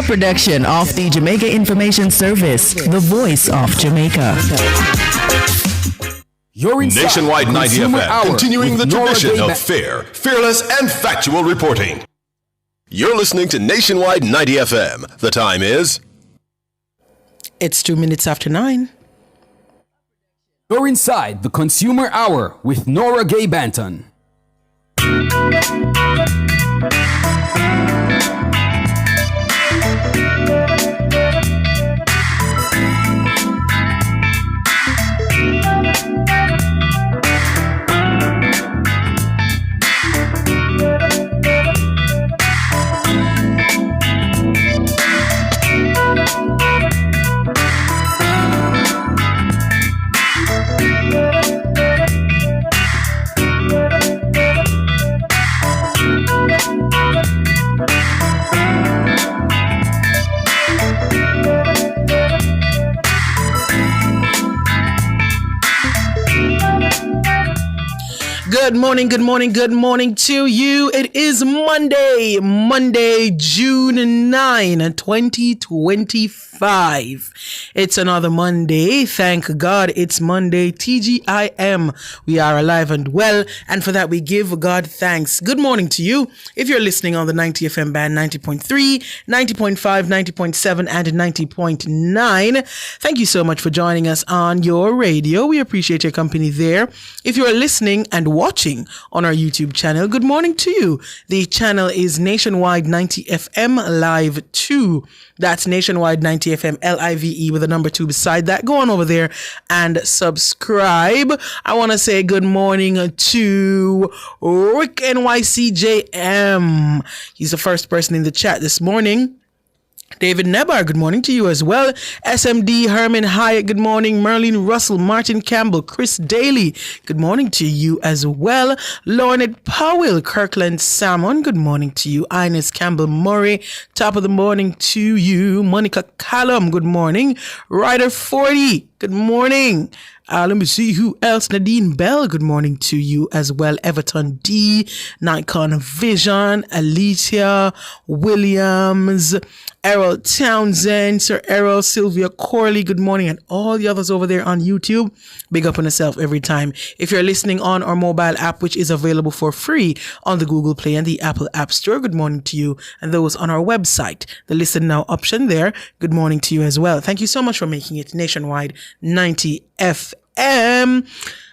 A production of the Jamaica Information Service, the voice of Jamaica. You're inside Nationwide 90 FM, Hour continuing the Nora tradition Gayban. of fair, fearless, and factual reporting. You're listening to Nationwide 90 FM. The time is... It's 2 minutes after 9. You're inside the Consumer Hour with Nora Gay Banton. Good morning, good morning, good morning to you. It is Monday, June 9, 2025. It's another Monday. Thank God it's Monday. TGIM. We are alive and well, and for that we give God thanks. Good morning to you. If you're listening on the 90 FM band, 90.3, 90.5, 90.7, and 90.9, thank you so much for joining us on your radio. We appreciate your company there. If you are listening and watching on our YouTube channel, good morning to you. The channel is Nationwide 90 FM Live 2. That's Nationwide 90 FM LIVE with a number 2 beside that. Go on over there and subscribe. I want to say good morning to Rick NYCJM. He's the first person in the chat this morning. David Nebar, good morning to you as well. SMD Herman Hyatt, good morning. Merlin Russell, Martin Campbell, Chris Daly, good morning to you as well. Lornette Powell, Kirkland Salmon, good morning to you. Ines Campbell Murray, top of the morning to you. Monica Callum, good morning. Ryder 40, good morning. Let me see who else. Nadine Bell, good morning to you as well. Everton D, Nikon Vision, Alicia Williams, Errol Townsend, Sir Errol, Sylvia Corley, good morning, and all the others over there on YouTube. Big up on yourself every time. If you're listening on our mobile app, which is available for free on the Google Play and the Apple App Store, good morning to you. And those on our website, the Listen Now option there, good morning to you as well. Thank you so much for making it Nationwide 90 FM.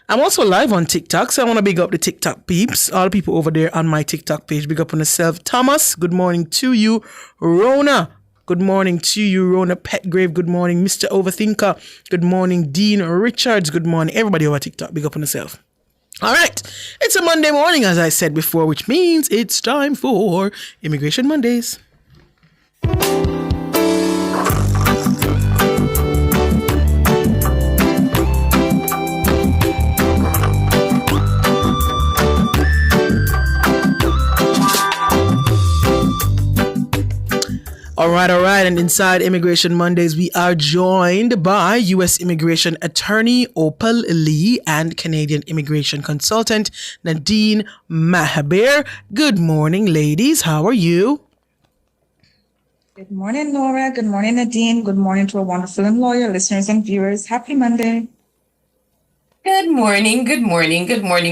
I'm also live on TikTok, so I want to big up the TikTok peeps, all the people over there on my TikTok page. Big up on yourself. Thomas, good morning to you. Rona, good morning to you. Rona Petgrave, good morning. Mr. Overthinker, good morning. Dean Richards, good morning. Everybody over TikTok, big up on yourself. All right, it's a Monday morning, as I said before, which means it's time for Immigration Mondays. All right. And inside Immigration Mondays, we are joined by U.S. Immigration Attorney Opal Lee and Canadian Immigration Consultant Nadine Mahaber. Good morning, ladies. How are you? Good morning, Nora. Good morning, Nadine. Good morning to our wonderful and loyal listeners and viewers. Happy Monday. Good morning,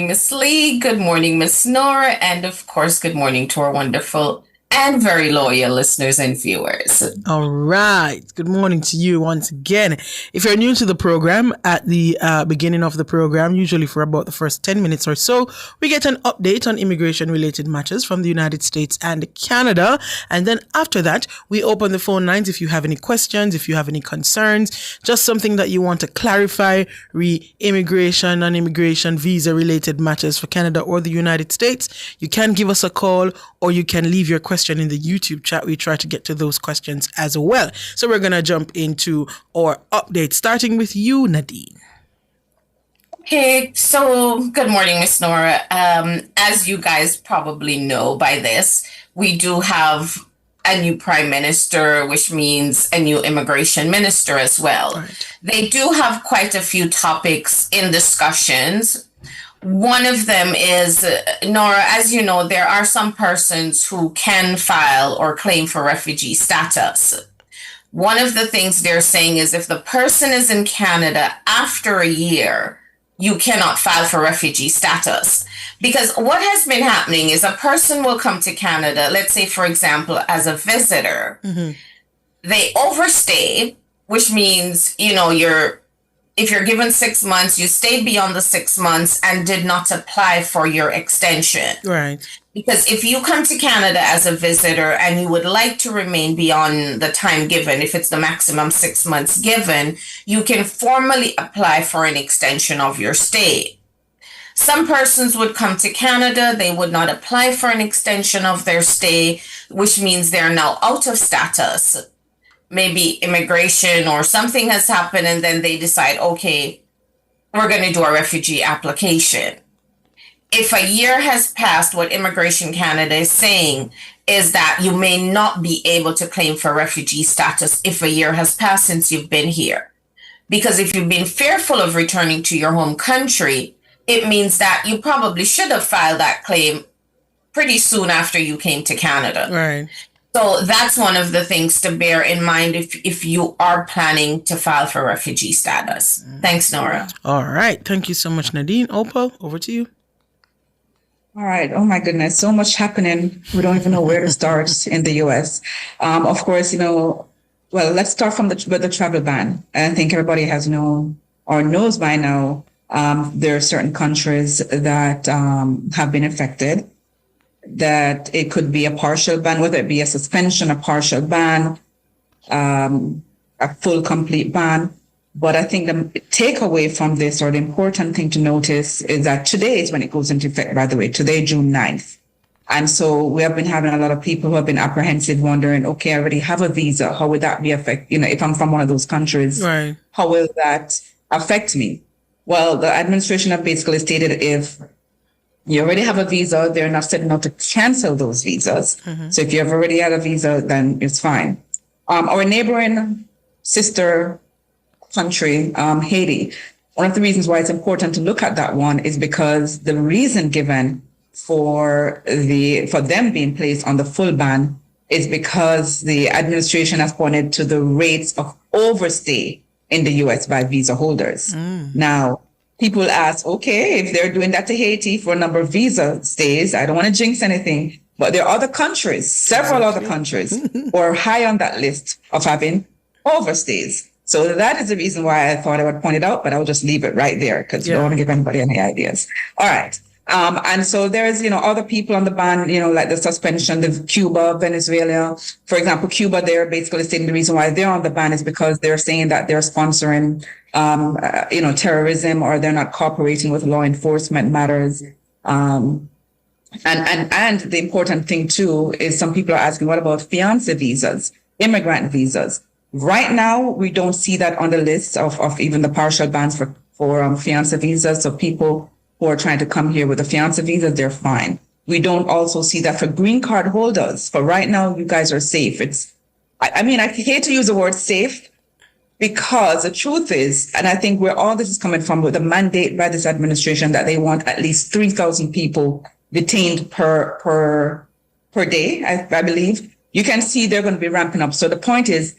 Miss Lee. Good morning, Miss Nora. And of course, good morning to our wonderful and very loyal listeners and viewers. All right. Good morning to you once again. If you're new to the program, at the beginning of the program, usually for about the first 10 minutes or so, we get an update on immigration-related matters from the United States and Canada. And then after that, we open the phone lines if you have any questions, if you have any concerns, just something that you want to clarify, immigration and immigration visa-related matters for Canada or the United States. You can give us a call or you can leave your question in the YouTube chat. We try to get to those questions as well. So we're going to jump into our update, starting with you, Nadine. Okay, so good morning, Miss Nora. As you guys probably know by this, we do have a new prime minister, which means a new immigration minister as well. Right. They do have quite a few topics in discussions. One of them is, Nora, as you know, there are some persons who can file or claim for refugee status. One of the things they're saying is if the person is in Canada after a year, you cannot file for refugee status. Because what has been happening is a person will come to Canada, let's say, for example, as a visitor. They overstay, which means, if you're given 6 months, you stayed beyond the 6 months and did not apply for your extension. Right. Because if you come to Canada as a visitor and you would like to remain beyond the time given, if it's the maximum 6 months given, you can formally apply for an extension of your stay. Some persons would come to Canada, they would not apply for an extension of their stay, which means they're now out of status. Maybe immigration or something has happened, and then they decide, okay, we're going to do a refugee application. If a year has passed, what Immigration Canada is saying is that you may not be able to claim for refugee status if a year has passed since you've been here. Because if you've been fearful of returning to your home country, it means that you probably should have filed that claim pretty soon after you came to Canada. Right. So that's one of the things to bear in mind if you are planning to file for refugee status. Thanks, Nora. All right. Thank you so much, Nadine. Opal, over to you. All right. Oh my goodness. So much happening. We don't even know where to start in the US. Of course, well, let's start with the travel ban. I think everybody has known or knows by now, there are certain countries that have been affected, that it could be a partial ban, whether it be a suspension, a partial ban, a full complete ban. But I think the takeaway from this, or the important thing to notice, is that today is when it goes into effect, by the way, today, June 9th. And so we have been having a lot of people who have been apprehensive, wondering, okay, I already have a visa. How would that be affect? If I'm from one of those countries, right, how will that affect me? Well, the administration have basically stated if you already have a visa, they're not setting out to cancel those visas. So if you have already had a visa, then it's fine. Our neighboring sister country, Haiti, one of the reasons why it's important to look at that one is because the reason given for them being placed on the full ban is because the administration has pointed to the rates of overstay in the US by visa holders. Now, people ask, okay, if they're doing that to Haiti for a number of visa stays, I don't want to jinx anything, but there are other countries, several other countries, who are high on that list of having overstays. So that is the reason why I thought I would point it out, but I'll just leave it right there because you don't want to give anybody any ideas. All right. And so there's, other people on the ban, like the suspension, the Cuba, Venezuela. For example, Cuba, they're basically saying the reason why they're on the ban is because they're saying that they're sponsoring, terrorism, or they're not cooperating with law enforcement matters. And the important thing too is some people are asking, what about fiancé visas, immigrant visas? Right now, we don't see that on the list of even the partial bans for fiancé visas. So people who are trying to come here with a fiancé visa, they're fine. We don't also see that for green card holders. For right now, you guys are safe. I hate to use the word safe because the truth is, and I think where all this is coming from, with the mandate by this administration that they want at least 3,000 people detained per day, I believe, you can see they're going to be ramping up. So the point is,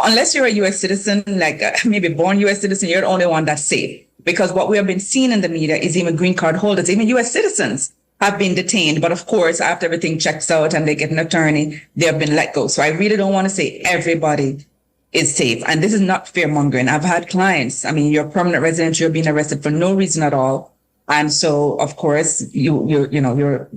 unless you're a U.S. citizen, like maybe born U.S. citizen, you're the only one that's safe. Because what we have been seeing in the media is even green card holders, even U.S. citizens have been detained. But of course, after everything checks out and they get an attorney, they have been let go. So I really don't want to say everybody is safe. And this is not fear mongering. I've had clients. You're a permanent resident, you're being arrested for no reason at all. And so, of course, you're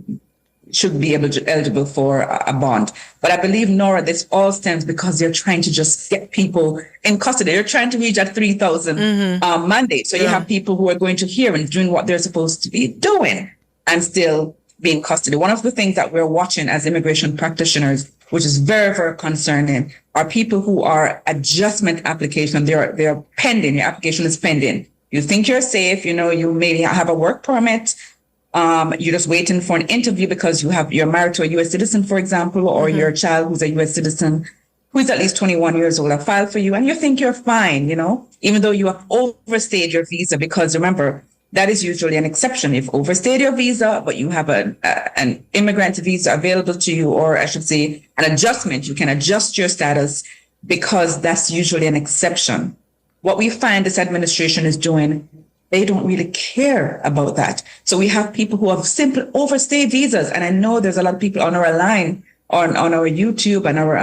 should be eligible for a bond. But I believe, Nora, this all stems because they're trying to just get people in custody. They're trying to reach that 3,000 mandate. So you have people who are going to hear and doing what they're supposed to be doing and still be in custody. One of the things that we're watching as immigration practitioners, which is very, very concerning, are people who are adjustment application. They're pending. Your application is pending. You think you're safe. You maybe have a work permit. You're just waiting for an interview because you're married to a U.S. citizen, for example, or your child who's a U.S. citizen who is at least 21 years old, have filed for you, and you think you're fine, even though you have overstayed your visa. Because remember, that is usually an exception. You've overstayed your visa, but you have an immigrant visa available to you, or I should say an adjustment. You can adjust your status because that's usually an exception. What we find this administration is doing, they don't really care about that. So we have people who have simply overstayed visas. And I know there's a lot of people on our line, on our YouTube and our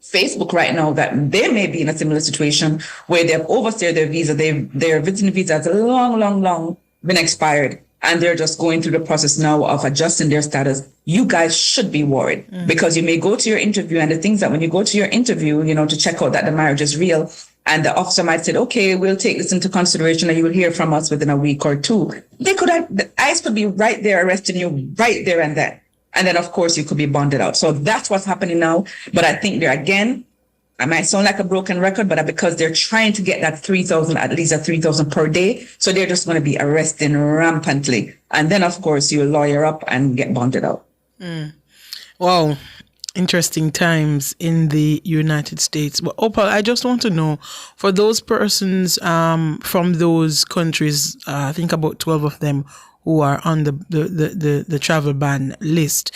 Facebook right now, that they may be in a similar situation where they've overstayed their visa. Their visiting visa has long been expired, and they're just going through the process now of adjusting their status. You guys should be worried because you may go to your interview, and the things that when you go to your interview, to check out that the marriage is real, and the officer might say, okay, we'll take this into consideration and you will hear from us within a week or two. The ICE could be right there arresting you right there and then. And then, of course, you could be bonded out. So that's what's happening now. But I think I might sound like a broken record, but because they're trying to get that 3,000, at least at 3,000 per day. So they're just going to be arresting rampantly. And then, of course, you lawyer up and get bonded out. Wow. Interesting times in the United States. But Opal, I just want to know, for those persons from those countries, I think about 12 of them, who are on the travel ban list,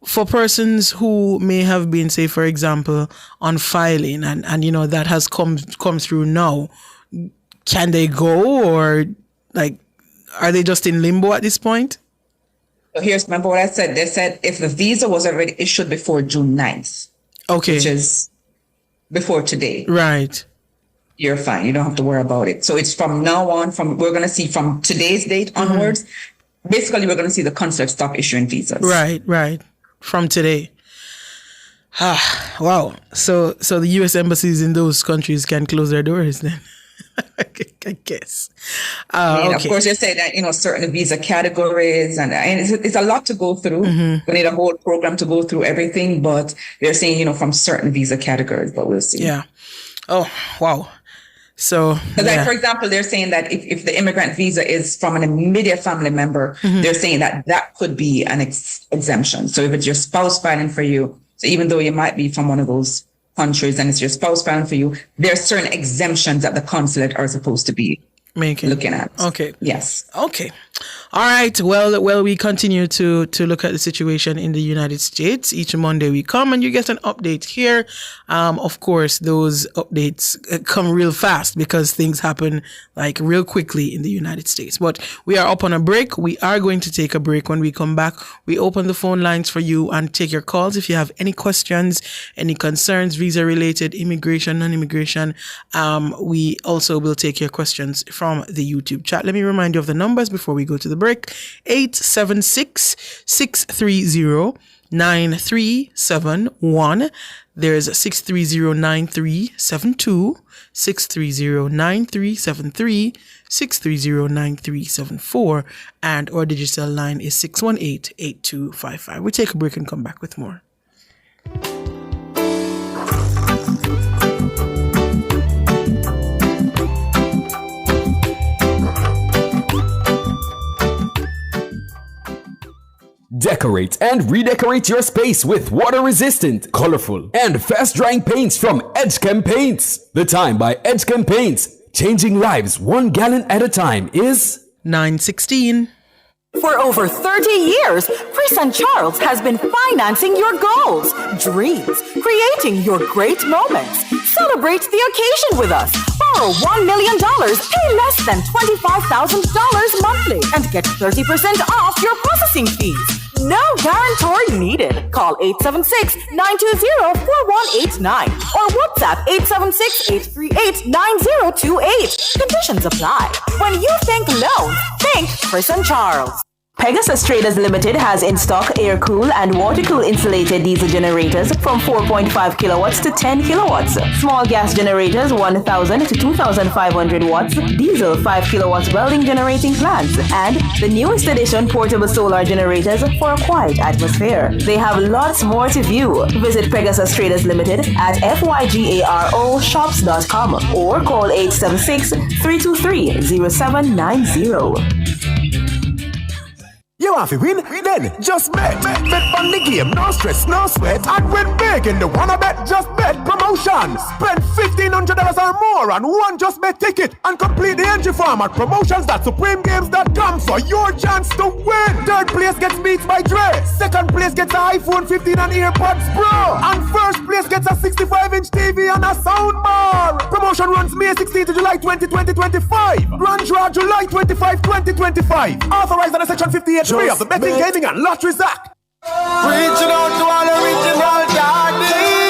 for persons who may have been, say, for example, on filing and that has come through now, can they go, or are they just in limbo at this point? So remember what I said. They said if the visa was already issued before June 9th, okay, which is before today, right, you're fine. You don't have to worry about it. So it's from now on, we're going to see from today's date onwards, basically we're going to see the consulate stop issuing visas. Right. From today. Wow. So the U.S. embassies in those countries can close their doors then. I guess. Okay. Of course, you say that, certain visa categories and it's a lot to go through. We need a whole program to go through everything, but they're saying, from certain visa categories, but we'll see. Yeah. Oh, wow. So, for example, they're saying that if the immigrant visa is from an immediate family member, they're saying that could be an exemption. So if it's your spouse filing for you, so even though you might be from one of those countries and it's your spouse filing for you, there are certain exemptions that the consulate are supposed to be looking at. Okay. Yes. Okay. All right. Well, we continue to look at the situation in the United States. Each Monday we come and you get an update here. Of course, those updates come real fast because things happen real quickly in the United States. But we are up on a break. We are going to take a break. When we come back, we open the phone lines for you and take your calls. If you have any questions, any concerns, visa related, immigration, non-immigration, we also will take your questions from the YouTube chat. Let me remind you of the numbers before we go to the break. 876-630-9371. There's 630-9372, 630-9373, 630-9374, and our digital line is 618-8255. We take a break and come back with more. Decorate and redecorate your space with water-resistant, colorful, and fast-drying paints from Edgechem Paints. The time by Edgechem Paints, changing lives 1 gallon at a time, is 9:16. For over 30 years, Chris and Charles has been financing your goals, dreams, creating your great moments. Celebrate the occasion with us. Borrow $1 million, pay less than $25,000 monthly, and get 30% off your processing fees. No guarantor needed. Call 876-920-4189 or WhatsApp 876-838-9028. Conditions apply. When you think loan, think Chris and Charles. Pegasus Traders Limited has in stock air-cooled and water-cooled insulated diesel generators from 4.5 kilowatts to 10 kilowatts. Small gas generators 1,000 to 2,500 watts. Diesel 5 kilowatts welding generating plants. And the newest edition portable solar generators for a quiet atmosphere. They have lots more to view. Visit Pegasus Traders Limited at FYGAROshops.com or call 876-323-0790. You want to win? Then just bet. Bet on the game, no stress, no sweat. And win big in the wanna bet, just bet promotion. Spend $1,500 or more on one just bet ticket and complete the entry form at promotions.supremegames.com for your chance to win. Third place gets Beats by Dre. Second place gets an iPhone 15 and AirPods Pro. And first place gets a 65-inch TV and a soundbar. Promotion runs May 16 to July 20, 2025. Grand draw July 25, 2025. Authorized under Section 58(3) of the Betting, Gaming and Lotteries Act. Reaching out to all original daddies.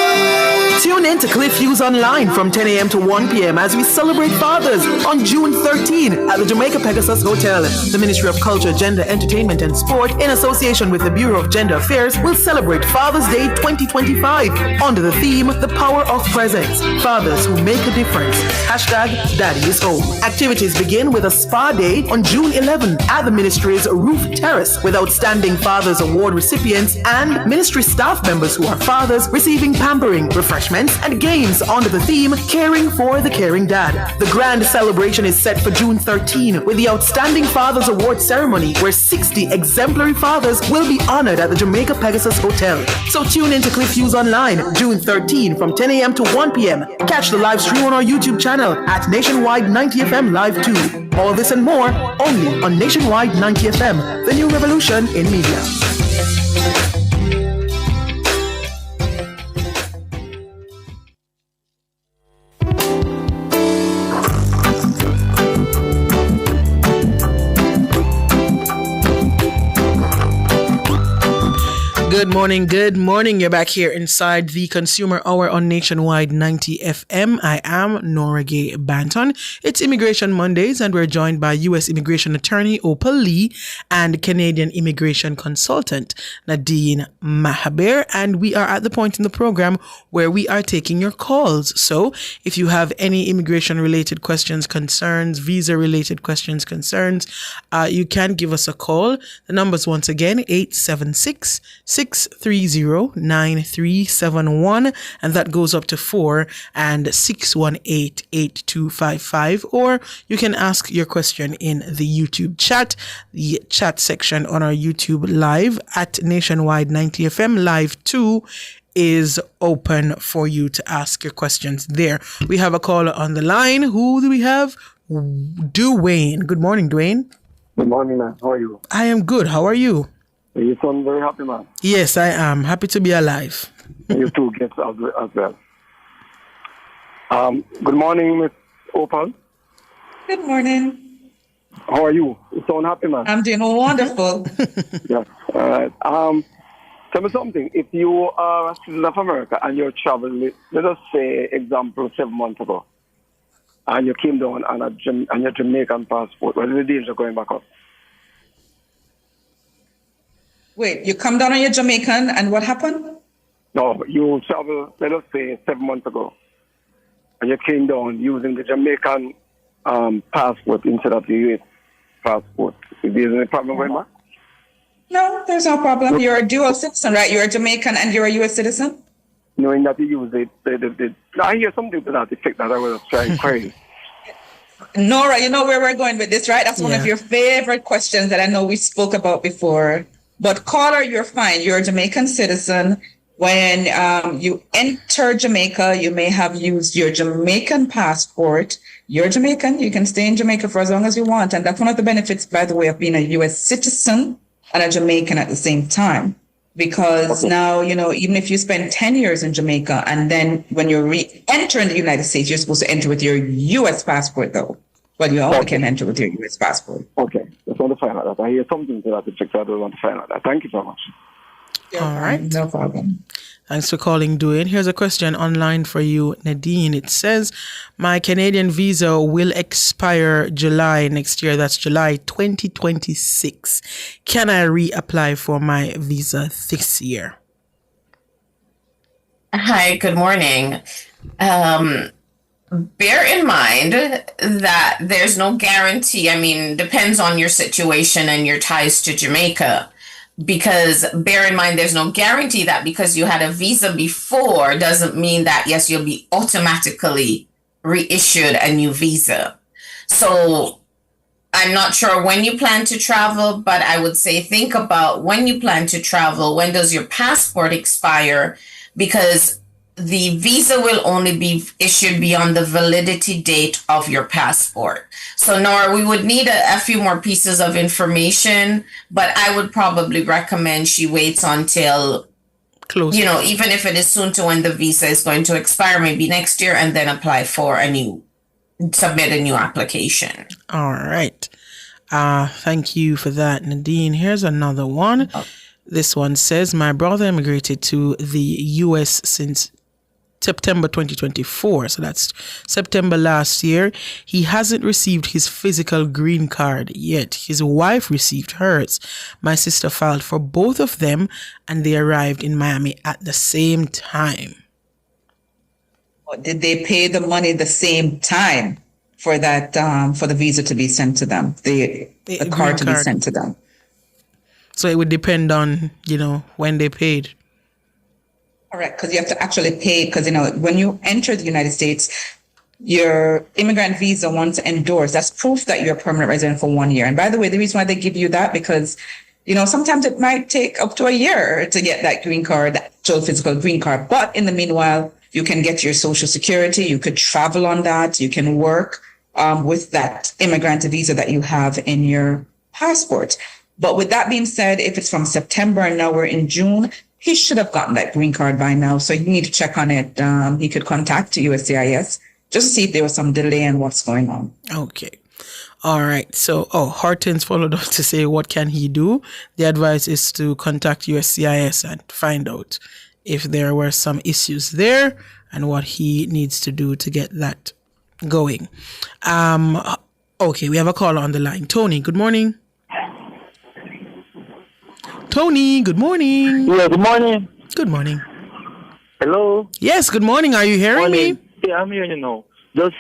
Tune in to Cliff Hughes Online from 10 a.m. to 1 p.m. as we celebrate fathers on June 13 at the Jamaica Pegasus Hotel. The Ministry of Culture, Gender, Entertainment and Sport, in association with the Bureau of Gender Affairs, will celebrate Father's Day 2025 under the theme, The Power of Presence. Fathers who make a difference. Hashtag Daddy is Home. Activities begin with a spa day on June 11 at the Ministry's Roof Terrace with Outstanding Fathers Award recipients and Ministry staff members who are fathers receiving pampering, refreshments, and games under the theme Caring for the Caring Dad. The grand celebration is set for June 13 with the Outstanding Fathers Award ceremony where 60 exemplary fathers will be honored at the Jamaica Pegasus Hotel. So tune in to Cliff Hughes Online June 13 from 10 a.m. to 1 p.m. Catch the live stream on our YouTube channel at Nationwide 90 FM Live 2. All this and more only on Nationwide 90 FM, the new revolution in media. Good morning. You're back here inside the Consumer Hour on Nationwide 90 FM. I am Nora Gay Banton. It's Immigration Mondays, and we're joined by U.S. Immigration Attorney Opal Lee and Canadian Immigration Consultant Nadine Mahaber. And we are at the point in the program where we are taking your calls. So if you have any immigration-related questions, concerns, visa-related questions, concerns, you can give us a call. The number's once again 876-630-9371, and that goes up to 4 and 618-8255, or you can ask your question in the YouTube chat, the chat section on our YouTube live at Nationwide 90 FM Live 2 is open for you to ask your questions there. We have a caller on the line. Who do we have? Dwayne. Good morning, Dwayne. Good morning, man. How are you? I am good. How are you? You sound very happy, man. Yes, I am. Happy to be alive. You too, get as well. Good morning, Miss Opal. Good morning. How are you? You sound happy, man. I'm doing wonderful. Yes. All right. Tell me something. If you are a citizen of America and you're traveling, let us say, example, 7 months ago, and you came down on your Jamaican passport, what is the danger going back up? Wait, you come down on your Jamaican and what happened? No, you travel, let us say, 7 months ago, and you came down using the Jamaican passport instead of the U.S. passport. Is there any problem going back? No, there's no problem. You're a dual citizen, right? You're a Jamaican and you're a U.S. citizen? Knowing that you use it, I hear something to that effect that I was trying to query. Nora, you know where we're going with this, right? That's one of your favorite questions that I know we spoke about before. But caller, you're fine. You're a Jamaican citizen. When you enter Jamaica, you may have used your Jamaican passport. You're Jamaican. You can stay in Jamaica for as long as you want. And that's one of the benefits, by the way, of being a U.S. citizen and a Jamaican at the same time. Because now, you know, even if you spend 10 years in Jamaica and then when you're re-entering the United States, you're supposed to enter with your U.S. passport, though. Well, you only can enter with your U.S. passport. Okay. Just want to find out that. I hear something to that effect, so I don't want to find out that. Thank you so much. All right. No problem. Thanks for calling, Dwayne. Here's a question online for you, Nadine. It says, my Canadian visa will expire July next year. That's July 2026. Can I reapply for my visa this year? Hi, good morning. Bear in mind that there's no guarantee. I mean, depends on your situation and your ties to Jamaica. Because bear in mind, there's no guarantee that because you had a visa before doesn't mean that, yes, you'll be automatically reissued a new visa. So I'm not sure when you plan to travel, but I would say think about when you plan to travel. When does your passport expire? Because the visa will only be issued beyond the validity date of your passport. So Nora, we would need a few more pieces of information, but I would probably recommend she waits until close. Even if it is soon to when the visa is going to expire, maybe next year, and then apply for submit a new application. All right. Thank you for that, Nadine. Here's another one. This one says, my brother immigrated to the U.S. since September 2024. So that's September last year. He hasn't received his physical green card yet. His wife received hers. My sister filed for both of them and they arrived in Miami at the same time. Did they pay the money the same time for that, for the visa to be sent to them, the card to be sent to them? So it would depend on, when they paid. Correct, because you have to actually pay, because, when you enter the United States, your immigrant visa, once endorsed, that's proof that you're a permanent resident for 1 year. And by the way, the reason why they give you that, because, sometimes it might take up to a year to get that green card, that actual physical green card. But in the meanwhile, you can get your Social Security, you could travel on that, you can work with that immigrant visa that you have in your passport. But with that being said, if it's from September and now we're in June, he should have gotten that green card by now. So you need to check on it. He could contact USCIS just to see if there was some delay in what's going on. Okay. All right. So, Hortense followed up to say, what can he do? The advice is to contact USCIS and find out if there were some issues there and what he needs to do to get that going. Okay, we have a caller on the line. Tony, good morning. Tony, good morning. Yeah, good morning. Good morning. Hello? Yes, good morning. Are you hearing me? Yeah, I'm hearing you now. Just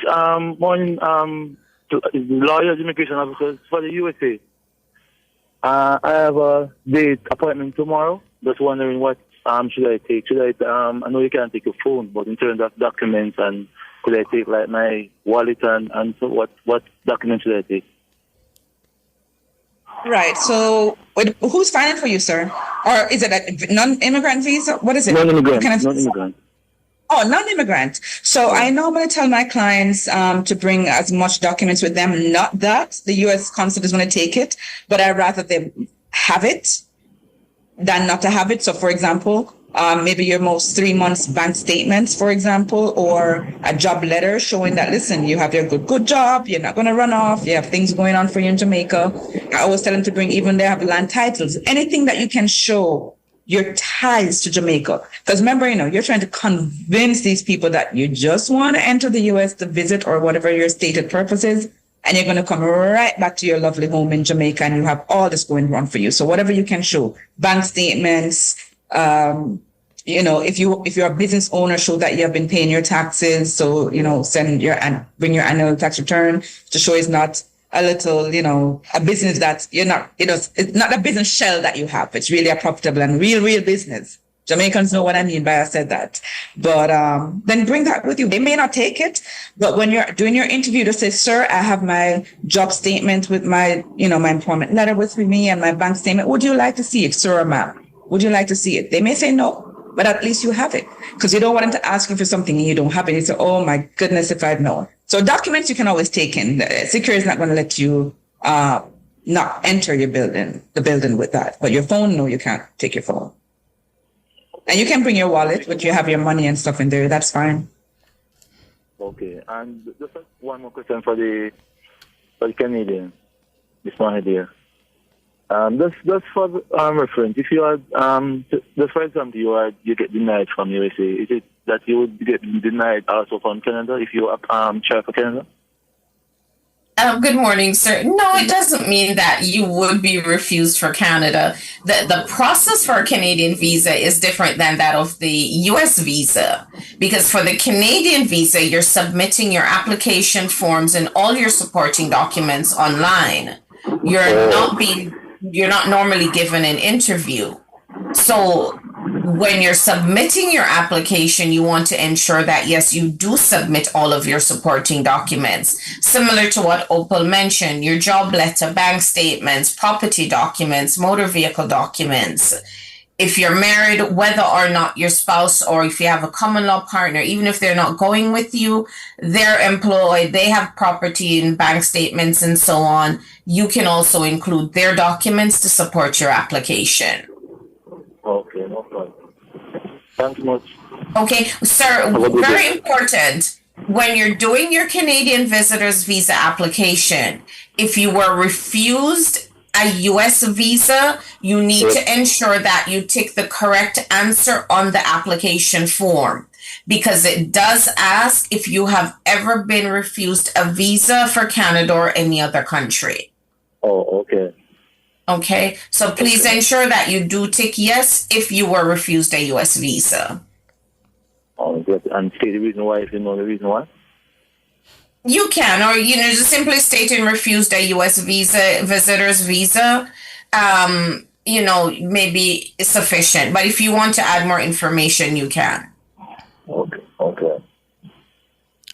morning to lawyers, immigration officers for the USA. I have a date appointment tomorrow. Just wondering what should I take? I know you can't take your phone, but in terms of documents, and could I take like my wallet and so what documents should I take? Right. So who's filing for you, sir? Or is it a non-immigrant visa? What is it? Non-immigrant. Non-immigrant. Oh, non-immigrant. So I normally tell my clients to bring as much documents with them. Not that the U.S. consulate is going to take it, but I'd rather them have it than not to have it. So, for example, maybe your most 3 months bank statements, for example, or a job letter showing that, listen, you have your good job, you're not going to run off, you have things going on for you in Jamaica. I always tell them to bring, even they have land titles, anything that you can show your ties to Jamaica. Because remember, you're trying to convince these people that you just want to enter the U.S. to visit or whatever your stated purpose is, and you're going to come right back to your lovely home in Jamaica and you have all this going wrong for you. So whatever you can show, bank statements, if you're a business owner, show that you have been paying your taxes. So, bring your annual tax return to show it's not a little, a business that you're not, it's not a business shell that you have. It's really a profitable and real business. Jamaicans know what I mean by I said that. But then bring that with you. They may not take it, but when you're doing your interview, to say, sir, I have my job statement with my, my employment letter with me and my bank statement. Would you like to see it, sir or ma'am? Would you like to see it? They may say no, but at least you have it, because you don't want them to ask you for something and you don't have it. You say, oh my goodness, if I'd known. So documents you can always take in. Security is not going to let you not enter the building with that. But your phone, no, you can't take your phone. And you can bring your wallet, but you have your money and stuff in there. That's fine. Okay. And just one more question for the Canadian, this one here. Just for reference, if you had, just for example, you get denied from USA, is it that you would get denied also from Canada if you try for Canada? Good morning, sir. No, it doesn't mean that you would be refused for Canada. The process for a Canadian visa is different than that of the U.S. visa, because for the Canadian visa, you're submitting your application forms and all your supporting documents online. You're not normally given an interview. So when you're submitting your application, you want to ensure that, yes, you do submit all of your supporting documents. Similar to what Opal mentioned, your job letter, bank statements, property documents, motor vehicle documents. If you're married, whether or not your spouse or if you have a common law partner, even if they're not going with you, they're employed, they have property and bank statements and so on, you can also include their documents to support your application. Okay, no problem. Thanks much. Okay, sir, very important. When you're doing your Canadian visitor's visa application, if you were refused a U.S. visa, you need to ensure that you tick the correct answer on the application form, because it does ask if you have ever been refused a visa for Canada or any other country. Oh, okay. Okay, so please ensure that you do tick yes if you were refused a U.S. visa. Oh, yes. And say the reason why, if you know the reason why? You can, or just simply stating refused a U.S. visa, visitor's visa, maybe is sufficient. But if you want to add more information, you can. Okay.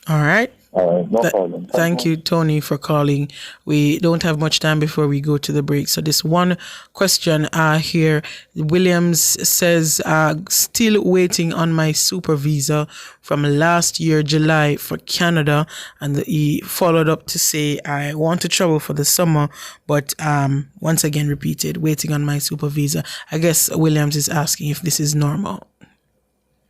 All right. No problem. Thank you, Tony, for calling. We don't have much time before we go to the break. So this one question here, Williams says, still waiting on my super visa from last year, July, for Canada. And he followed up to say, I want to travel for the summer, but once again repeated, waiting on my super visa. I guess Williams is asking if this is normal.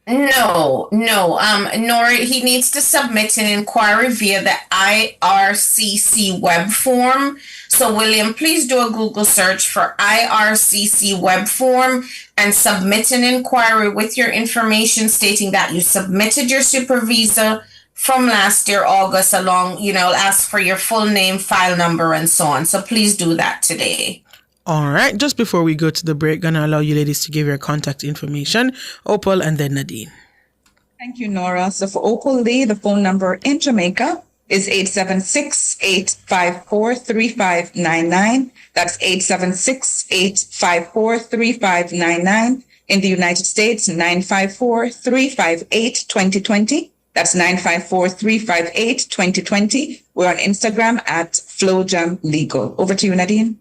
No. Nor he needs to submit an inquiry via the IRCC web form. So, William, please do a Google search for IRCC web form and submit an inquiry with your information stating that you submitted your super visa from last year, August, along, ask for your full name, file number, and so on. So please do that today. All right. Just before we go to the break, gonna allow you ladies to give your contact information. Opal and then Nadine. Thank you, Nora. So for Opal Lee, the phone number in Jamaica is 876-854-3599. That's 876-854-3599. In the United States, 954-358-2020. That's 954-358-2020. We're on Instagram at FlowJam Legal. Over to you, Nadine.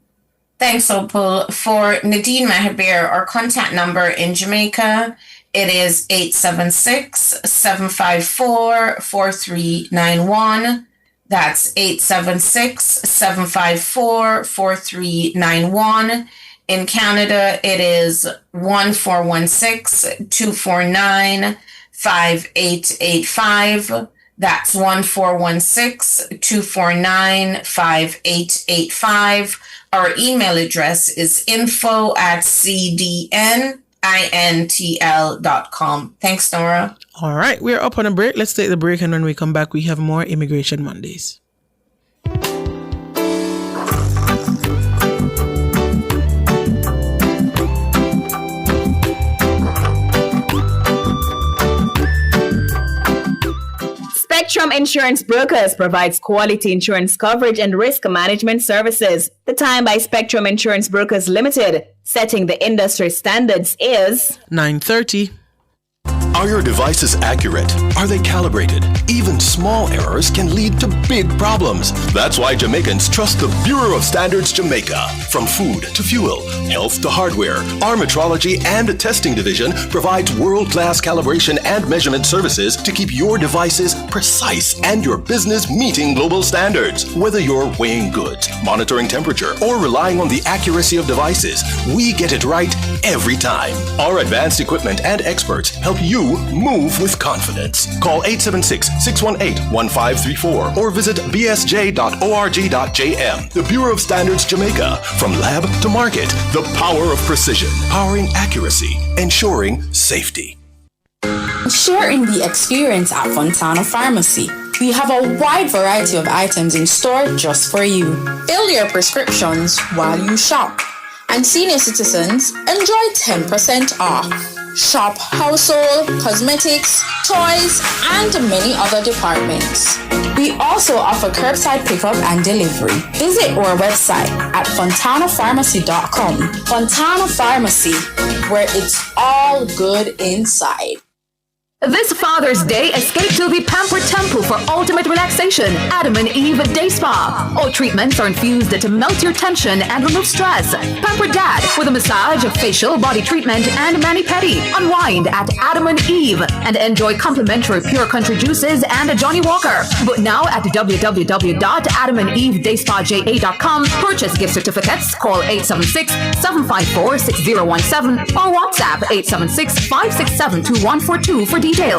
Thanks, Opal. For Nadine Mahabir, our contact number in Jamaica, it is 876-754-4391. That's 876-754-4391. In Canada, it is 1416-249-5885. That's 1416-249-5885. Our email address is info@cdnintl.com. Thanks, Nora. All right, we're up on a break. Let's take the break, and when we come back, we have more Immigration Mondays. Spectrum Insurance Brokers provides quality insurance coverage and risk management services. The time by Spectrum Insurance Brokers Limited, setting the industry standards, is 9:30. Are your devices accurate? Are they calibrated? Even small errors can lead to big problems. That's why Jamaicans trust the Bureau of Standards Jamaica. From food to fuel, health to hardware, our metrology and testing division provides world-class calibration and measurement services to keep your devices precise and your business meeting global standards. Whether you're weighing goods, monitoring temperature, or relying on the accuracy of devices, we get it right every time. Our advanced equipment and experts help you move with confidence. Call 876-618-1534 or visit bsj.org.jm. The Bureau of Standards Jamaica. From lab to market, the power of precision, powering accuracy, ensuring safety. Share in the experience at Fontana Pharmacy. We have a wide variety of items in store just for you. Fill your prescriptions while you shop. And senior citizens enjoy 10% off. Shop household, cosmetics, toys, and many other departments. We also offer curbside pickup and delivery. Visit our website at fontanapharmacy.com. Fontana Pharmacy, where it's all good inside. This Father's Day, escape to the Pampered Temple for ultimate relaxation. Adam and Eve Day Spa. All treatments are infused to melt your tension and remove stress. Pampered Dad with a massage, facial, body treatment, and mani-pedi. Unwind at Adam and Eve and enjoy complimentary Pure Country juices and a Johnny Walker. But now at www.adamandevedayspaja.com. Purchase gift certificates. Call 876-754-6017 or WhatsApp 876-567-2142 for details. Reaching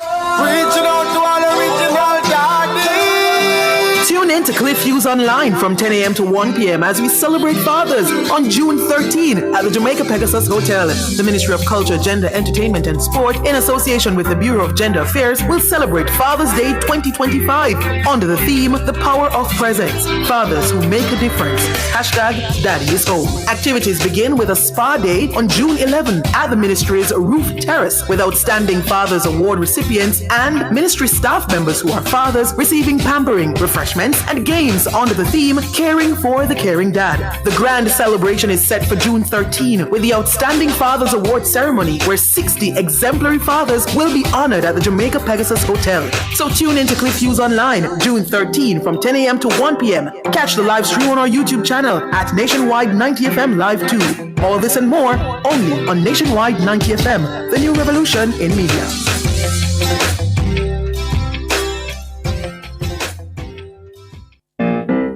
out to all original daddies. Tune in to Cliff Hughes Online from 10 a.m. to 1 p.m. as we celebrate fathers on June 13 at the Jamaica Pegasus Hotel. The Ministry of Culture, Gender, Entertainment and Sport, in association with the Bureau of Gender Affairs, will celebrate Father's Day 2025 under the theme, The Power of Presence. Fathers who make a difference. Hashtag Daddy is Home. Activities begin with a spa day on June 11 at the Ministry's Roof Terrace with Outstanding Fathers Award recipients and Ministry staff members who are fathers receiving pampering, refreshments, and games under the theme, Caring for the Caring Dad. The grand celebration is set for June 13 with the Outstanding Fathers Award ceremony where 60 exemplary fathers will be honored at the Jamaica Pegasus Hotel. So tune in to Cliff Hughes Online June 13 from 10 a.m. to 1 p.m. Catch the live stream on our YouTube channel at Nationwide 90 FM Live 2. All this and more only on Nationwide 90 FM, the new revolution in media.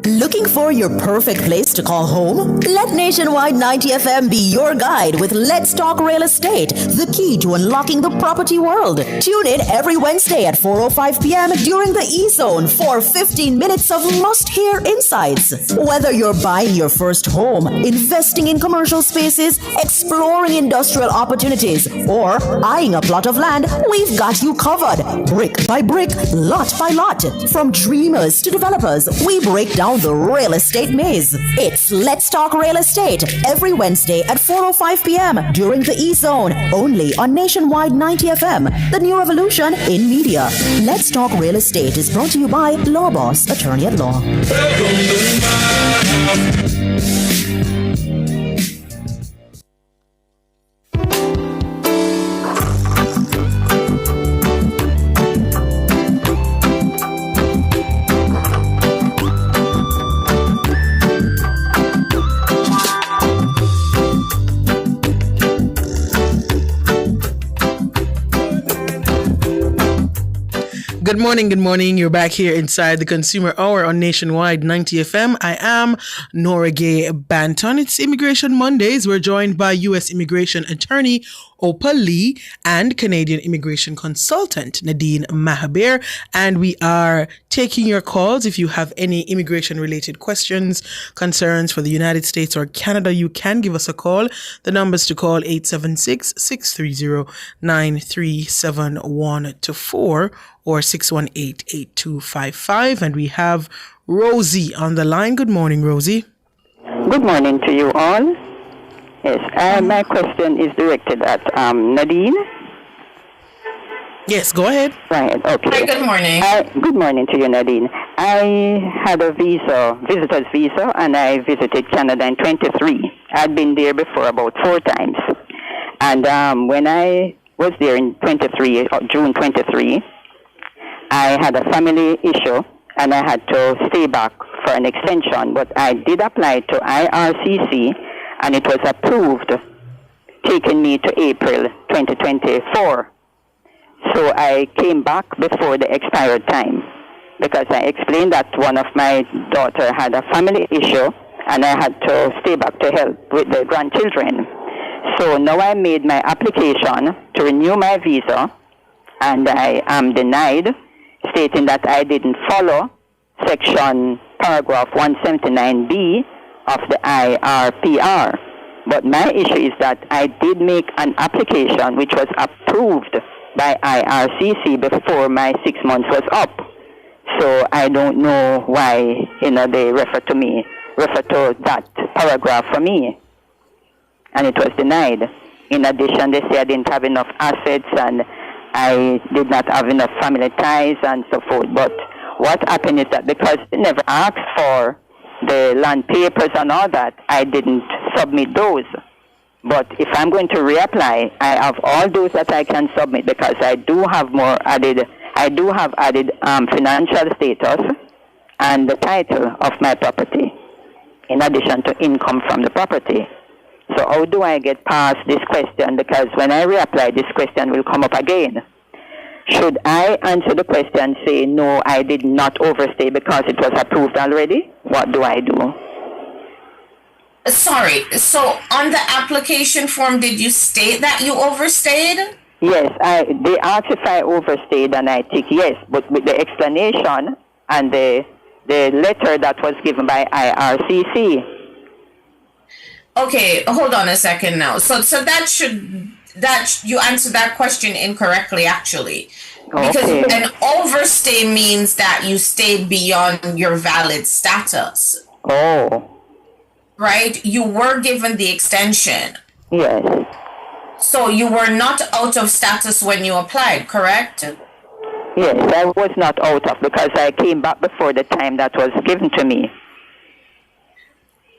Looking for your perfect place to call home? Let Nationwide 90 FM be your guide with Let's Talk Real Estate, the key to unlocking the property world. Tune in every Wednesday at 4:05 p.m. during the E-Zone for 15 minutes of must-hear insights. Whether you're buying your first home, investing in commercial spaces, exploring industrial opportunities, or eyeing a plot of land, we've got you covered. Brick by brick, lot by lot. From dreamers to developers, we break down the real estate maze. It's Let's Talk Real Estate every Wednesday at 4:05 p.m. during the E-Zone, only on Nationwide 90 FM, the new revolution in media. Let's Talk Real Estate is brought to you by Law Boss, Attorney at Law. Good morning. You're back here inside the Consumer Hour on Nationwide 90 FM. I am Nora Gay Banton. It's Immigration Mondays. We're joined by U.S. Immigration Attorney Opa Lee and Canadian Immigration Consultant Nadine Mahabir. And we are taking your calls. If you have any immigration-related questions, concerns for the United States or Canada, you can give us a call. The numbers to call 876-630-9371-4 or 618-8255. And we have Rosie on the line. Good morning, Rosie. Good morning to you all. Yes, my question is directed at Nadine. Yes, go ahead. Right, okay. Hi, good morning. Good morning to you, Nadine. I had a visitor's visa, and I visited Canada in 23. I'd been there before about 4 times. And when I was there in June 23, I had a family issue, and I had to stay back for an extension. But I did apply to IRCC, and it was approved, taking me to April 2024. So I came back before the expired time because I explained that one of my daughter had a family issue and I had to stay back to help with the grandchildren. So now I made my application to renew my visa and I am denied, stating that I didn't follow section paragraph 179B of the IRPR. But my issue is that I did make an application which was approved by IRCC before my 6 months was up. So I don't know why, they refer to that paragraph for me. And it was denied. In addition, they say I didn't have enough assets and I did not have enough family ties and so forth. But what happened is that because they never asked for the land papers and all that, I didn't submit those. But if I'm going to reapply, I have all those that I can submit because I do have added financial status and the title of my property, in addition to income from the property. So how do I get past this question? Because when I reapply, this question will come up again. Should I answer the question, say, no, I did not overstay because it was approved already? What do I do? Sorry, so on the application form, did you state that you overstayed? Yes, they asked if I overstayed and I tick yes, but with the explanation and the letter that was given by IRCC. Okay, hold on a second now. So that you answered that question incorrectly, actually. Because Okay. an overstay means that you stayed beyond your valid status. Oh. Right? You were given the extension. Yes. So you were not out of status when you applied, correct? Yes, I was not out of because I came back before the time that was given to me.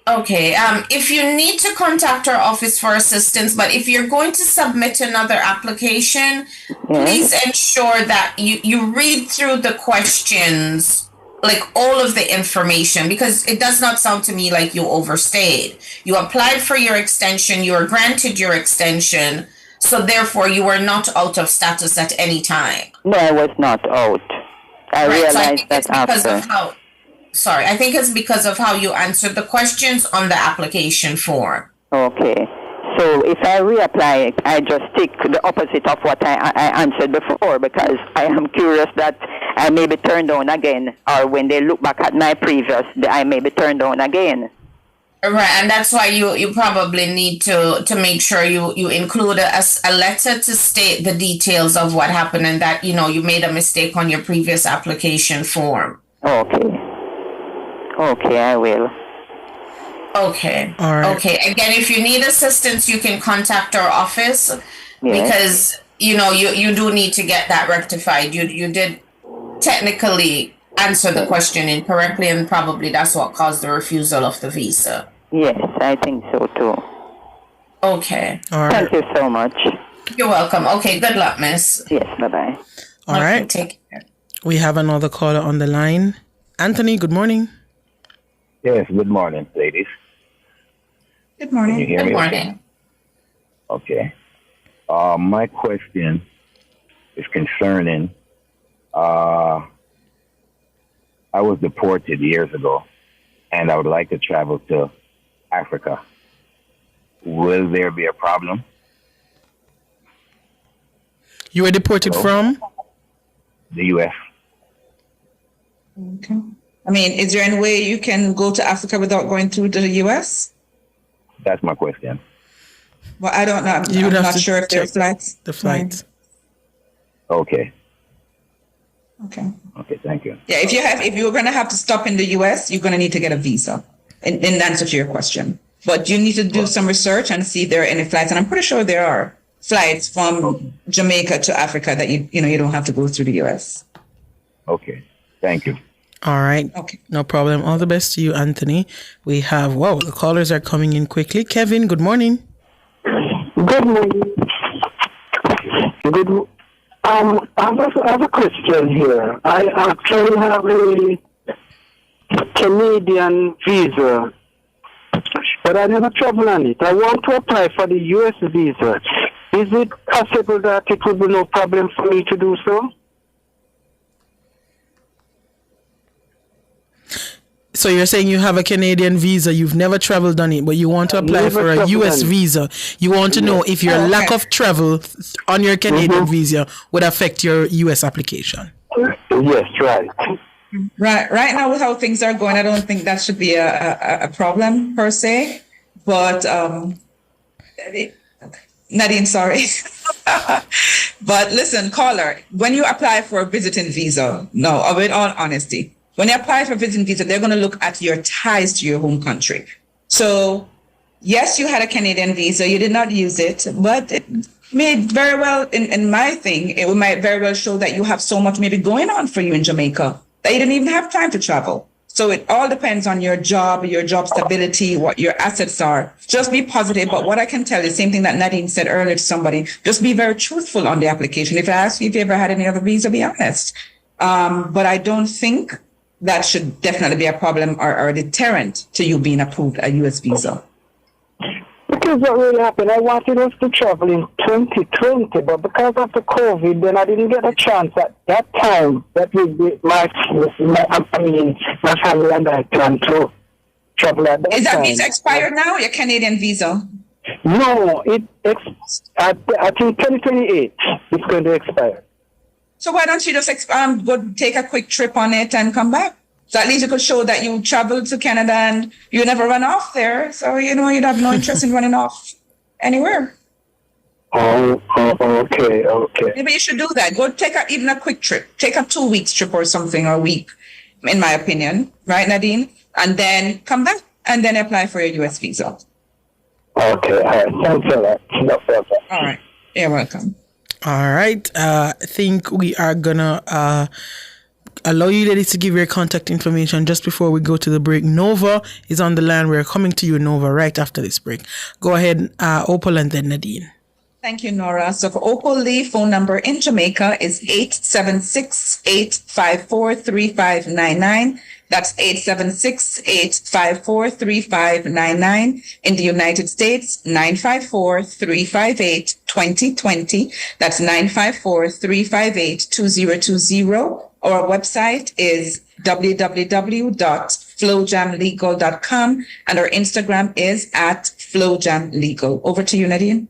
Okay, if you need to contact our office for assistance, but if you're going to submit another application, please ensure that you read through the questions, like all of the information, because it does not sound to me like you overstayed. You applied for your extension, you were granted your extension, so therefore you were not out of status at any time. No, I was not out. I realized that after. I think it's because of how you answered the questions on the application form. Okay. So if I reapply, I just take the opposite of what I answered before because I am curious that I may be turned down again, or when they look back at my previous, I may be turned down again. Right, and that's why you probably need to make sure you include a letter to state the details of what happened and that, you made a mistake on your previous application form. Okay. Okay, I will. Okay. All right. Okay. Again, if you need assistance, you can contact our office because you do need to get that rectified. You did technically answer the question incorrectly, and probably that's what caused the refusal of the visa. Yes, I think so too. Okay. All right. Thank you so much. You're welcome. Okay. Good luck, miss. Yes. Bye-bye. All right. Take care. We have another caller on the line. Anthony, good morning. Yes, good morning, ladies. Good morning. Can you hear Good me? morning. Okay. My question is concerning, I was deported years ago, and I would like to travel to Africa. Will there be a problem? You were deported from? The U.S. Okay. I mean, is there any way you can go to Africa without going through the U.S.? That's my question. Well, I don't know. I'm not sure if there are flights. The flights. Okay. Okay. Okay, thank you. Yeah, if you're going to have to stop in the U.S., you're going to need to get a visa in answer to your question. But you need to do some research and see if there are any flights. And I'm pretty sure there are flights from Jamaica to Africa that you don't have to go through the U.S. Okay, thank you. All right. Okay. No problem. All the best to you, Anthony. We have, the callers are coming in quickly. Kevin, good morning. Good morning. I have a question here. I actually have a Canadian visa, but I never travel on it. I want to apply for the U.S. visa. Is it possible that it would be no problem for me to do so? So you're saying you have a Canadian visa, you've never traveled on it, but you want to apply for a U.S. visa. You want to know if your lack of travel on your Canadian visa would affect your U.S. application. Yes, right. Right now, with how things are going, I don't think that should be a problem per se. But Nadine, sorry. But listen, caller, when you apply for a visiting visa, with all honesty, when you apply for a visiting visa, they're going to look at your ties to your home country. So yes, you had a Canadian visa, you did not use it, but it may very well, in my thing, it might very well show that you have so much maybe going on for you in Jamaica that you didn't even have time to travel. So it all depends on your job stability, what your assets are. Just be positive. But what I can tell you, same thing that Nadine said earlier to somebody, just be very truthful on the application. If I ask you if you ever had any other visa, be honest. But I don't think that should definitely be a problem or a deterrent to you being approved a U.S. visa. Because what really happened, I wanted us to travel in 2020, but because of the COVID, then I didn't get a chance at that time that would be my family and I plan to travel at that time. Is that visa expired now, your Canadian visa? No, I think 2028 it's going to expire. So why don't you just go take a quick trip on it and come back? So at least you could show that you traveled to Canada and you never run off there. So, you'd have no interest in running off anywhere. Okay. Maybe you should do that. Go take even a quick trip. Take a 2 weeks trip or something, or a week, in my opinion. Right, Nadine? And then come back and then apply for your U.S. visa. Okay. All right. Thanks for that. No problem. All right. You're welcome. All right. I think we are going to allow you ladies to give your contact information just before we go to the break. Nova is on the line. We're coming to you, Nova, right after this break. Go ahead, Opal, and then Nadine. Thank you, Nora. So for Opal Lee, phone number in Jamaica is 876-854-3599. That's 876-854-3599. In the United States, 954-358-2020. That's 954-358-2020. Our website is www.flowjamlegal.com, and our Instagram is @flowjamlegal. Over to you, Nadine.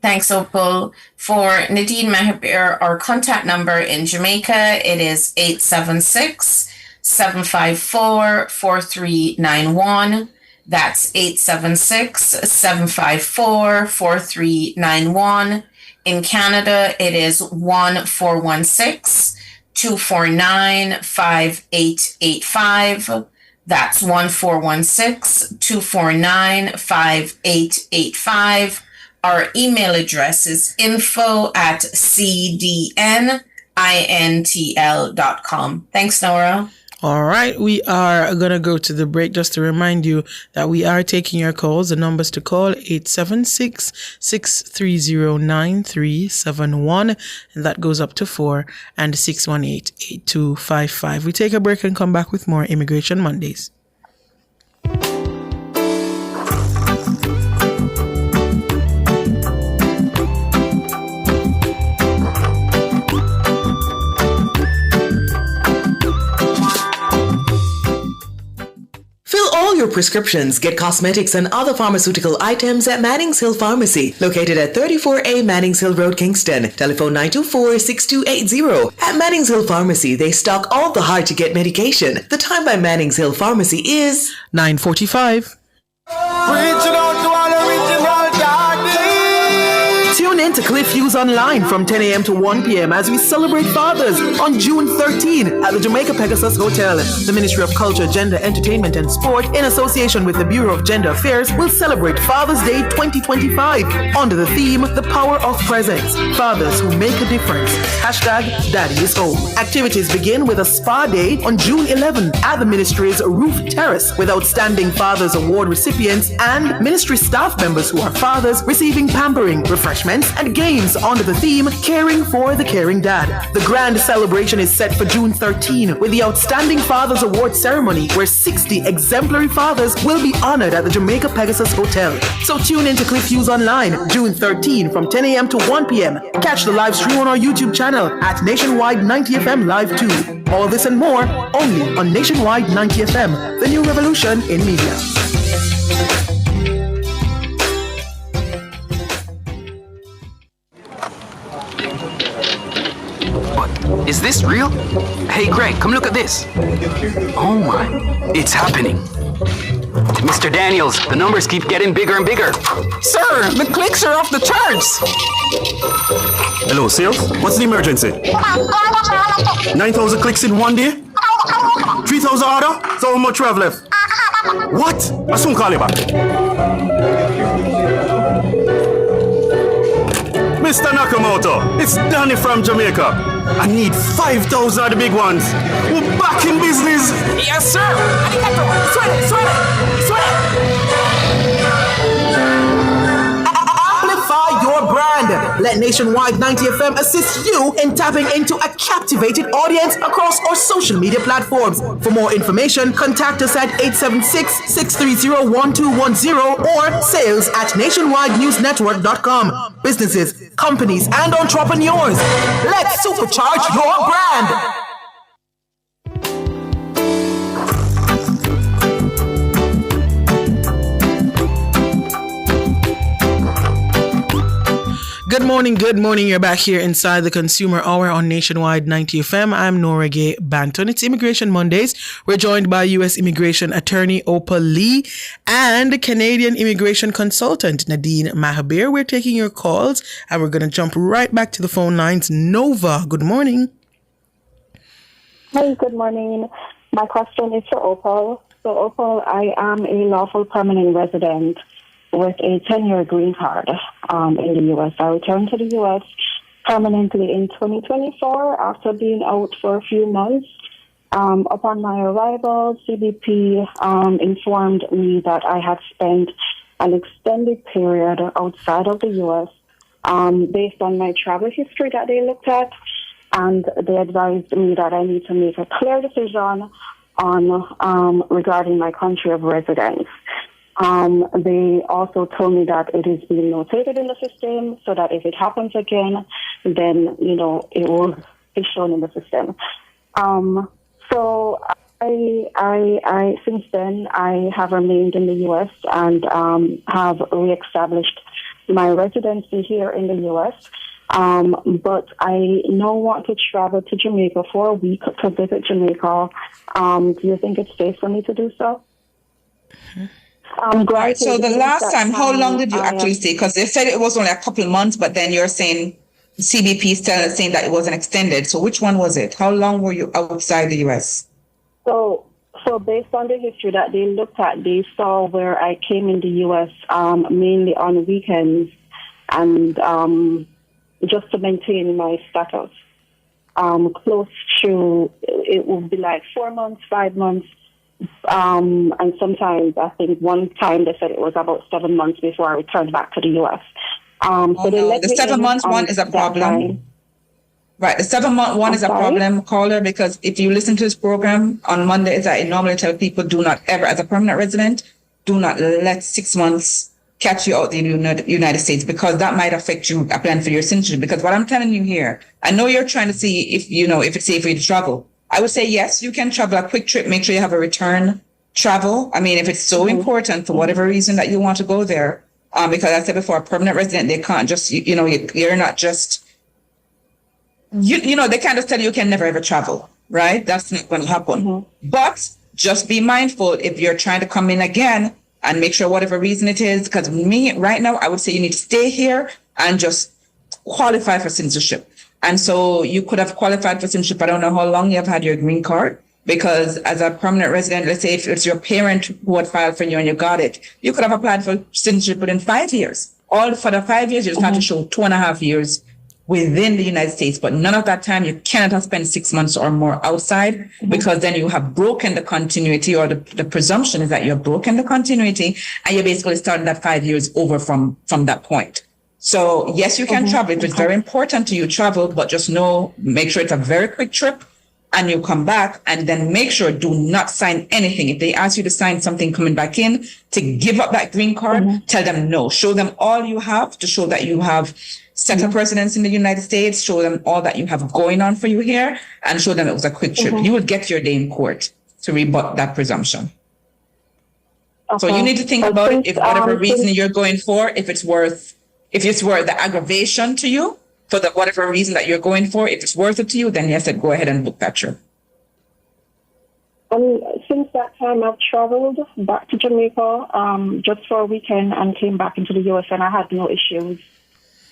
Thanks, Opal. For Nadine Mahabir, our contact number in Jamaica, it is 876-754-4391. That's 876-754-4391. In Canada, it is 1-416-249-5885. That's 1-416-249-5885. Our email address is info@cdnintl.com. Thanks, Nora. All right, we are going to go to the break. Just to remind you that we are taking your calls. The numbers to call, 876-630-9371, and that goes up to 4, and 618-8255. We take a break and come back with more Immigration Mondays. Fill all your prescriptions, get cosmetics and other pharmaceutical items at Mannings Hill Pharmacy, located at 34A Mannings Hill Road, Kingston. Telephone 924-6280. At Mannings Hill Pharmacy, they stock all the hard-to-get medication. The time by Mannings Hill Pharmacy is 9:45. Reaching out to all original daddies. Tune in to Cliff Hughes Online from 10 a.m. to 1 p.m. as we celebrate fathers on June 13 at the Jamaica Pegasus Hotel. The Ministry of Culture, Gender, Entertainment and Sport, in association with the Bureau of Gender Affairs, will celebrate Father's Day 2025 under the theme, The Power of Presence. Fathers who make a difference. #Daddy is home. Activities begin with a spa day on June 11 at the Ministry's Roof Terrace with outstanding Fathers Award recipients and Ministry staff members who are fathers receiving pampering, refreshments, and games under the theme, Caring for the Caring Dad. The grand celebration is set for June 13 with the Outstanding Fathers Award ceremony where 60 exemplary fathers will be honored at the Jamaica Pegasus Hotel. So tune in to Cliff Hughes Online June 13 from 10 a.m. to 1 p.m. Catch the live stream on our YouTube channel at Nationwide 90 FM Live 2. All this and more only on Nationwide 90 FM, the new revolution in media. Is this real? Hey, Greg, come look at this. Oh my, it's happening. Mr. Daniels, the numbers keep getting bigger and bigger. Sir, the clicks are off the charts. Hello, sales? What's the emergency? 9,000 clicks in one day? 3,000 order? So how much we have left? What? I'll soon call you back. Mr. Nakamoto, it's Danny from Jamaica. I need 5,000 of the big ones. We're back in business. Yes, sir. Arigato. Sweat. Amplify your brand. Let Nationwide 90 FM assist you in tapping into a captivated audience across our social media platforms. For more information, contact us at 876-630-1210 or sales@nationwidenewsnetwork.com. Businesses, companies, and entrepreneurs, let's supercharge your brand. Good morning. You're back here inside the Consumer Hour on Nationwide 90 FM. I'm Nora Gay Banton. It's Immigration Mondays. We're joined by U.S. Immigration Attorney Opal Lee and Canadian Immigration Consultant Nadine Mahabir. We're taking your calls and we're going to jump right back to the phone lines. Nova, good morning. Hi, good morning. My question is for Opal. So, Opal, I am a lawful permanent resident with a 10-year green card in the U.S. I returned to the U.S. permanently in 2024 after being out for a few months. Upon my arrival, CBP informed me that I had spent an extended period outside of the U.S. Based on my travel history that they looked at, and they advised me that I need to make a clear decision on regarding my country of residence. They also told me that it is being notated in the system so that if it happens again, then, it will be shown in the system. So I since then, I have remained in the U.S. and have reestablished my residency here in the U.S. But I now want to travel to Jamaica for a week to visit Jamaica. Do you think it's safe for me to do so? Right. So the last time, how long did you actually stay? Because they said it was only a couple of months, but then you're saying CBP is saying that it wasn't extended. So which one was it? How long were you outside the U.S.? So based on the history that they looked at, they saw where I came in the U.S. Mainly on weekends and just to maintain my status. Close to, it would be like 4 months, 5 months. And sometimes, I think one time they said it was about 7 months before I returned back to the U.S. The 7 months one is a problem. Right. The 7 month one is a problem, caller, because if you listen to this program on Mondays, I normally tell people do not ever, as a permanent resident, do not let 6 months catch you out in the United States, because that might affect you applying for your citizenship. Because what I'm telling you here, I know you're trying to see if it's safe for you to travel. I would say, yes, you can travel a quick trip. Make sure you have a return travel. I mean, if it's so important for whatever reason that you want to go there, because I said before, a permanent resident, they can't just, you're not just, they can't just tell you can never ever travel, right? That's not going to happen. But just be mindful if you're trying to come in again and make sure whatever reason it is, because right now, I would say you need to stay here and just qualify for citizenship. And so you could have qualified for citizenship. I don't know how long you have had your green card, because as a permanent resident, let's say if it's your parent who had filed for you and you got it, you could have applied for citizenship within 5 years. All for the 5 years, you just have to show 2.5 years within the United States. But none of that time, you cannot have spent 6 months or more outside, because then you have broken the continuity, or the presumption is that you've broken the continuity and you're basically starting that 5 years over from that point. So yes, you can travel. It is very important to you travel, but just make sure it's a very quick trip and you come back, and then make sure do not sign anything. If they ask you to sign something coming back in to give up that green card, tell them no. Show them all you have to show that you have settled residence in the United States. Show them all that you have going on for you here, and show them it was a quick trip. You will get your day in court to rebut that presumption. So you need to think about it. If whatever reason you're going for, if it's worth the aggravation to you, for whatever reason that you're going for, if it's worth it to you, then yes, go ahead and book that trip. Since that time, I've traveled back to Jamaica just for a weekend and came back into the U.S. and I had no issues.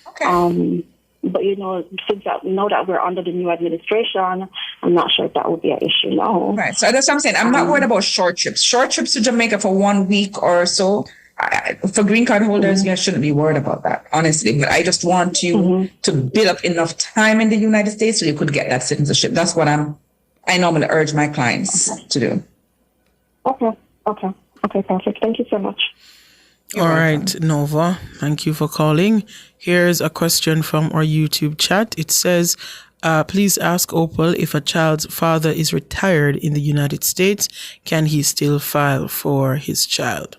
Okay. But, since now that we're under the new administration I'm not sure if that would be an issue. No. Right. So that's what I'm saying. I'm not worried about short trips. Short trips to Jamaica for 1 week or so. For green card holders, you shouldn't be worried about that, honestly. But I just want you to build up enough time in the United States so you could get that citizenship. That's what I normally urge my clients to do. Okay, perfect. Thank you so much. All right, Nova, thank you for calling. Here's a question from our YouTube chat. It says, please ask Opal, if a child's father is retired in the United States, can he still file for his child?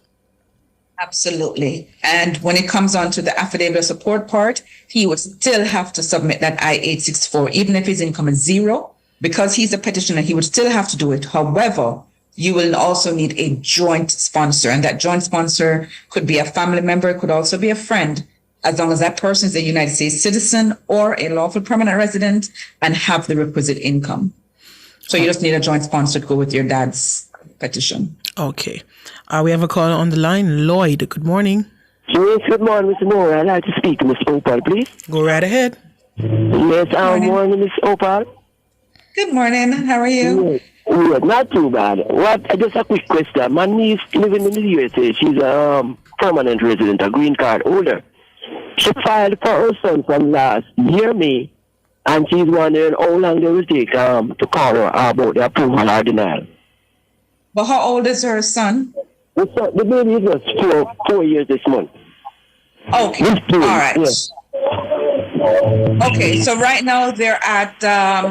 Absolutely. And when it comes on to the affidavit of support part, he would still have to submit that I-864, even if his income is zero. Because he's a petitioner, he would still have to do it. However, you will also need a joint sponsor. And that joint sponsor could be a family member, could also be a friend, as long as that person is a United States citizen or a lawful permanent resident and have the requisite income. So you just need a joint sponsor to go with your dad's petition. Okay. We have a caller on the line. Lloyd, good morning. Yes, good morning, Mr. Moore. I'd like to speak to Ms. Opal, please. Go right ahead. Yes, morning, Ms. Opal. Good morning. How are you? Yes, not too bad. Just a quick question. My niece living in the USA. She's a permanent resident, a green card holder. She filed for her son from last year, May, and she's wondering how long they will take to call her about the approval or denial. But how old is her son? The baby is just 4 years this month. Okay. All right. Yes. Okay, so right now they're at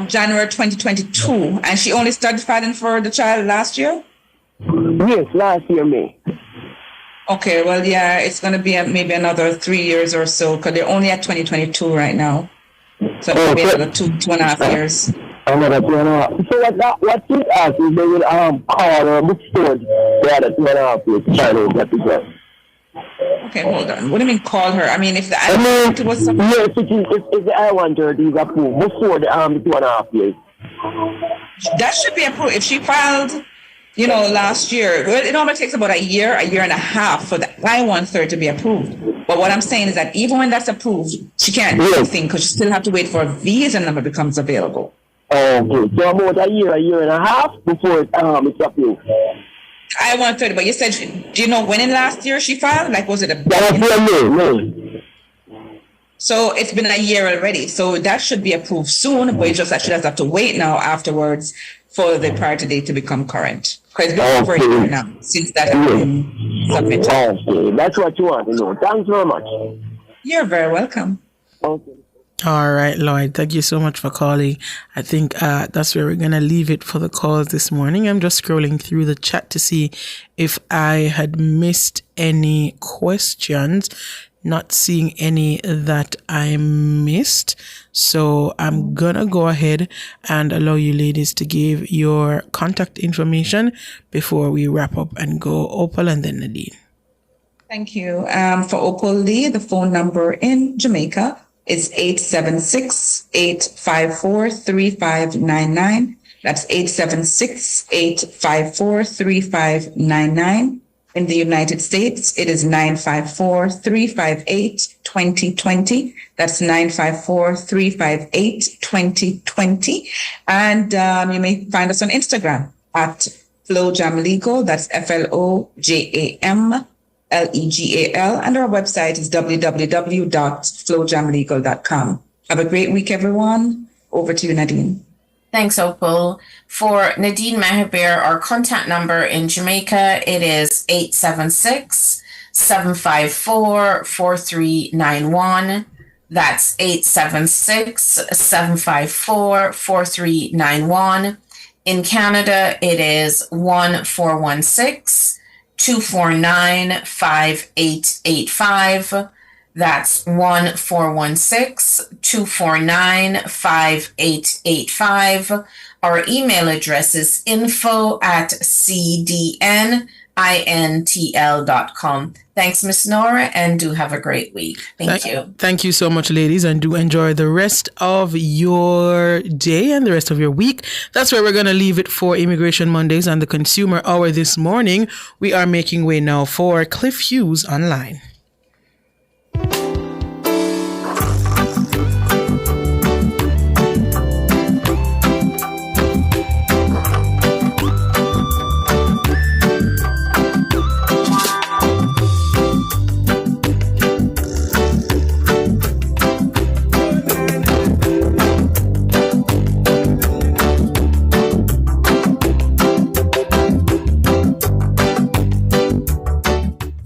January 2022, and she only started filing for the child last year? Yes, last year, May. Okay, well, yeah, it's going to be maybe another 3 years or so, because they're only at 2022 right now. So it'll be another 2.5 years. Another 2.5. So what she asked is they will call her before the other 2.5 years to try to get the job. Okay, hold on. What do you mean call her? I mean, if the I-130 was something... Yes, if the I-130 is approved before the 2.5 years. That should be approved. If she filed, last year, well, it normally takes about a year and a half for the I-130 to be approved. But what I'm saying is that even when that's approved, she can't do anything because she still have to wait for a visa number becomes available. Okay, so about a year and a half before it's approved. I-130, but you said, do you know when in last year she filed? Like, was it a... No. So it's been a year already. So that should be approved soon, but it's just that she doesn't have to wait now afterwards for the priority date to become current. Because it's been over a year now since that has been submitted. Okay, that's what you want to know. Thanks very much. You're very welcome. Okay. All right, Lloyd, thank you so much for calling. I think that's where we're going to leave it for the calls this morning. I'm just scrolling through the chat to see if I had missed any questions. Not seeing any that I missed. So I'm going to go ahead and allow you ladies to give your contact information before we wrap up and go Opal and then Nadine. Thank you. For Opal Lee, the phone number in Jamaica is 876-854-3599. That's 876-854-3599. In the United States, it is 954-358-2020. That's 954-358-2020. And you may find us on Instagram at Flowjam Legal. That's FLOJAMLEGAL. And our website is www.flowjamlegal.com. Have a great week, everyone. Over to you, Nadine. Thanks, Opal. For Nadine Mahabir, our contact number in Jamaica, it is 876-754-4391. That's 876-754-4391. In Canada, it is 1-416-249-5885. That's 1-416-249-5885. Our email address is info@cdnintl.com. Thanks, Miss Nora, and do have a great week. Thank you. Thank you so much, ladies, and do enjoy the rest of your day and the rest of your week. That's where we're going to leave it for Immigration Mondays and the Consumer Hour this morning. We are making way now for Cliff Hughes Online.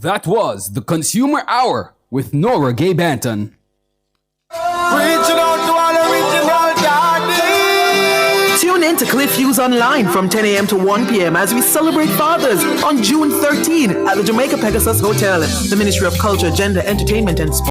That was the Consumer Hour with Nora Gay Banton. Reaching out to all original daddies. Tune in to Cliff Hughes Online from 10 a.m. to 1 p.m. as we celebrate fathers on June 13 at the Jamaica Pegasus Hotel. The Ministry of Culture, Gender, Entertainment and Sport